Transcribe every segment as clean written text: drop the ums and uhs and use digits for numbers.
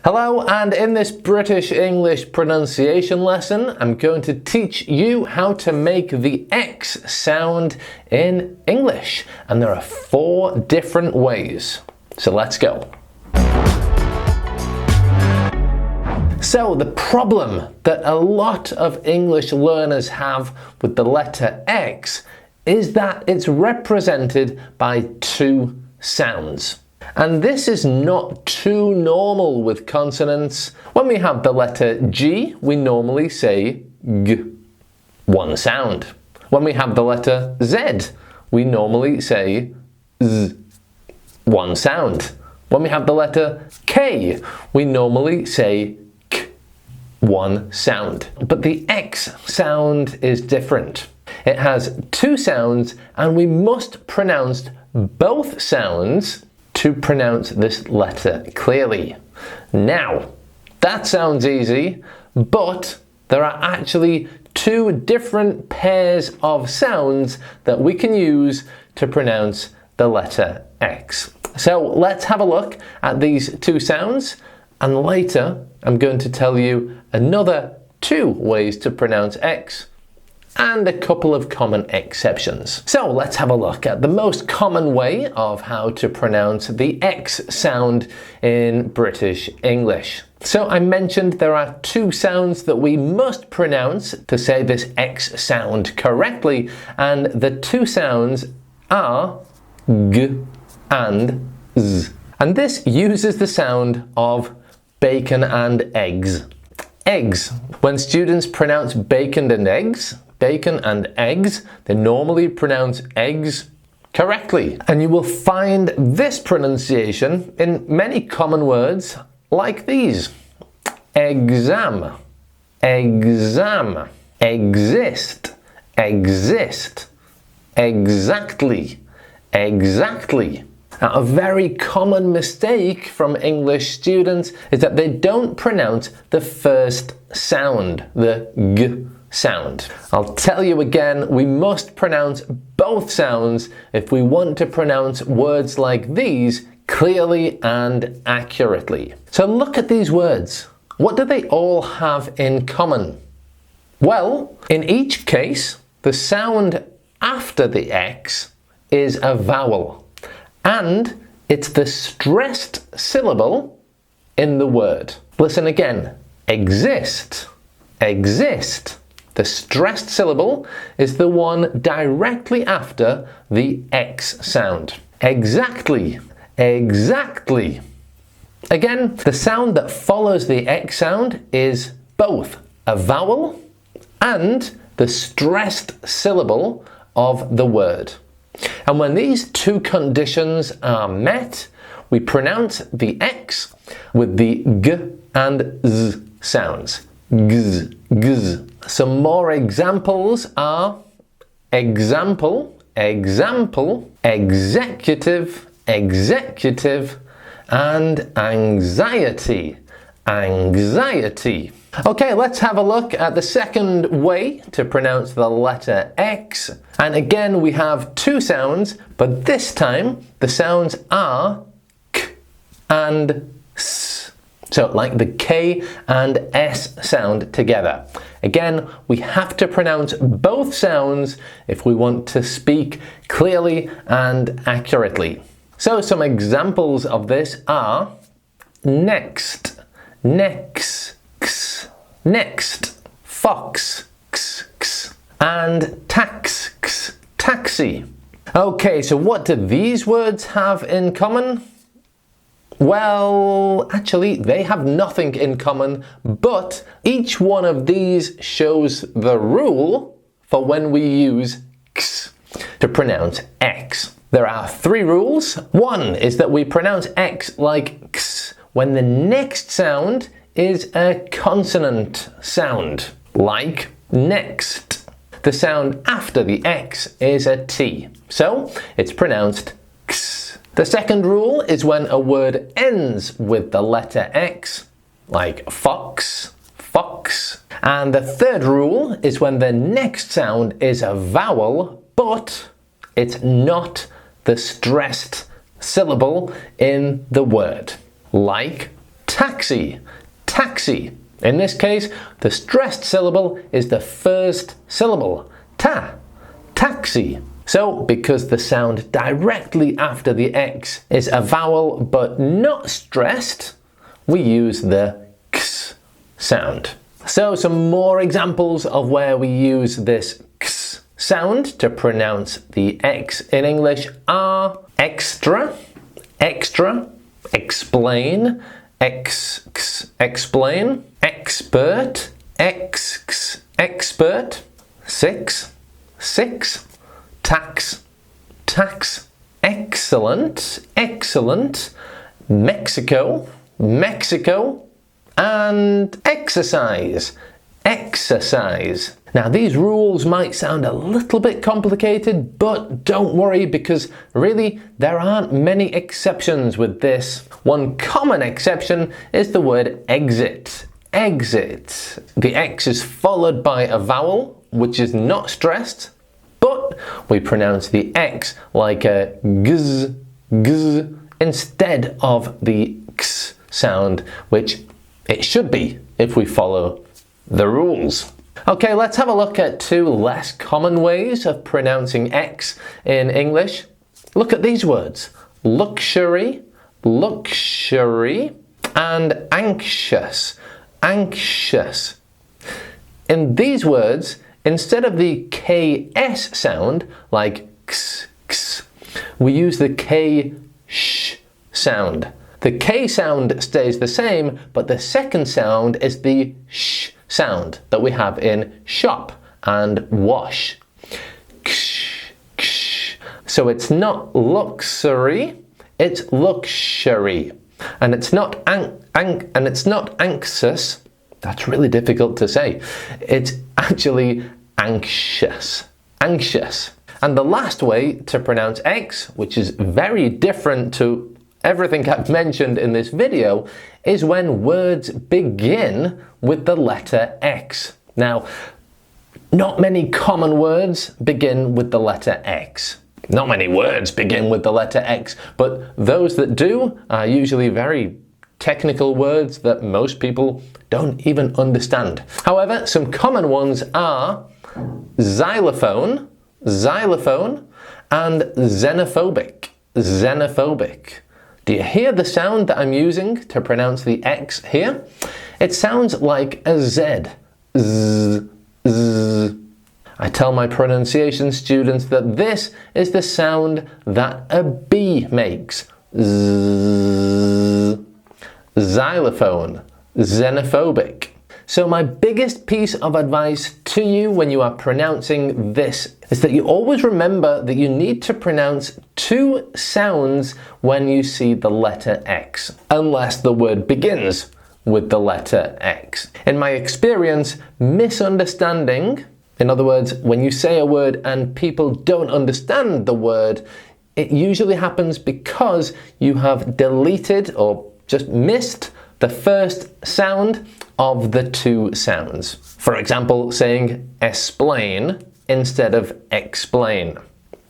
Hello, and in this British English pronunciation lesson, I'm going to teach you how to make the X sound in English. And there are 4 different ways. So let's go. So the problem that a lot of English learners have with the letter X is that it's represented by 2 sounds. And this is not too normal with consonants. When we have the letter G, we normally say G, 1 sound. When we have the letter Z, we normally say Z, 1 sound. When we have the letter K, we normally say K, 1 sound. But the X sound is different. It has 2 sounds, and we must pronounce both sounds to pronounce this letter clearly. Now, that sounds easy, but there are actually 2 different pairs of sounds that we can use to pronounce the letter X. So let's have a look at these 2 sounds, and later I'm going to tell you another 2 ways to pronounce X and a couple of common exceptions. So let's have a look at the most common way of how to pronounce the X sound in British English. So I mentioned there are 2 sounds that we must pronounce to say this X sound correctly, and the 2 sounds are G and Z. And this uses the sound of bacon and eggs. Eggs. When students pronounce bacon and eggs, they normally pronounce eggs correctly. And you will find this pronunciation in many common words like these. Exam, exam, exist, exist, exactly, exactly. Now, a very common mistake from English students is that they don't pronounce the first sound, the G sound. I'll tell you again, we must pronounce both sounds if we want to pronounce words like these clearly and accurately. So look at these words. What do they all have in common? Well, in each case, the sound after the X is a vowel, and it's the stressed syllable in the word. Listen again. Exist, exist. The stressed syllable is the one directly after the X sound. Exactly, exactly. Again, the sound that follows the X sound is both a vowel and the stressed syllable of the word. And when these 2 conditions are met, we pronounce the X with the G and Z sounds. Gz, gz. Some more examples are example, example, executive, executive, and anxiety, anxiety. Okay, let's have a look at the second way to pronounce the letter X. And again, we have 2 sounds, but this time the sounds are K and S. So like the K and S sound together. Again, we have to pronounce both sounds if we want to speak clearly and accurately. So some examples of this are next, next, x, next, fox, x, x, and tax, x, taxi. Okay, so what do these words have in common? Well, actually, they have nothing in common, but each one of these shows the rule for when we use X to pronounce X. There are 3 rules. 1 is that we pronounce X like X when the next sound is a consonant sound, like next. The sound after the X is a T, so it's pronounced X. The second rule is when a word ends with the letter X, like fox, fox. And the third rule is when the next sound is a vowel, but it's not the stressed syllable in the word, like taxi, taxi. In this case, the stressed syllable is the first syllable, taxi. So, because the sound directly after the X is a vowel but not stressed, we use the X sound. So, some more examples of where we use this X sound to pronounce the X in English are extra, extra, explain, explain, expert, expert, six, tax, excellent, excellent, Mexico, and exercise. Now these rules might sound a little bit complicated, but don't worry because really there aren't many exceptions with this. One common exception is the word exit. Exit. The X is followed by a vowel which is not stressed, but we pronounce the X like a gz, instead of the X sound, which it should be if we follow the rules. Okay, let's have a look at two less common ways of pronouncing X in English. Look at these words: luxury, and anxious, In these words, instead of the KS sound, like x, we use the K-sh sound. The K sound stays the same, but the second sound is the sh sound that we have in shop and wash. Ksh, ksh. So it's not luxury, it's luxury. And it's not anxious. That's really difficult to say. It's actually anxious. And the last way to pronounce X, which is very different to everything I've mentioned in this video, is when words begin with the letter X. Now, not many common words begin with the letter X. Not many words begin with the letter X, but those that do are usually very technical words that most people don't even understand. However, some common ones are xylophone, and xenophobic. Do you hear the sound that I'm using to pronounce the X here? It sounds like a Z. Z. I tell my pronunciation students that this is the sound that a B makes. Z. Xylophone. Xenophobic. So my biggest piece of advice to you when you are pronouncing this is that you always remember that you need to pronounce two sounds when you see the letter X, unless the word begins with the letter X. In my experience, misunderstanding, in other words, when you say a word and people don't understand the word, it usually happens because you have deleted or just missed the first sound of the two sounds. For example, saying explain instead of explain,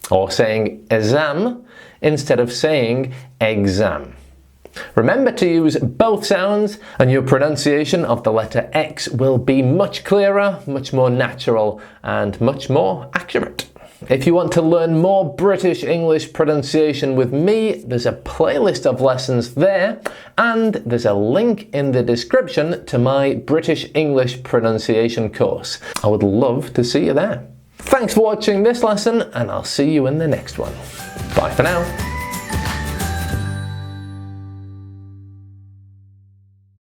or saying exam instead of saying exam. Remember to use both sounds and your pronunciation of the letter X will be much clearer, much more natural, and much more accurate. If you want to learn more British English pronunciation with me, there's a playlist of lessons there, and there's a link in the description to my British English pronunciation course. I would love to see you there. Thanks for watching this lesson, and I'll see you in the next one. Bye for now.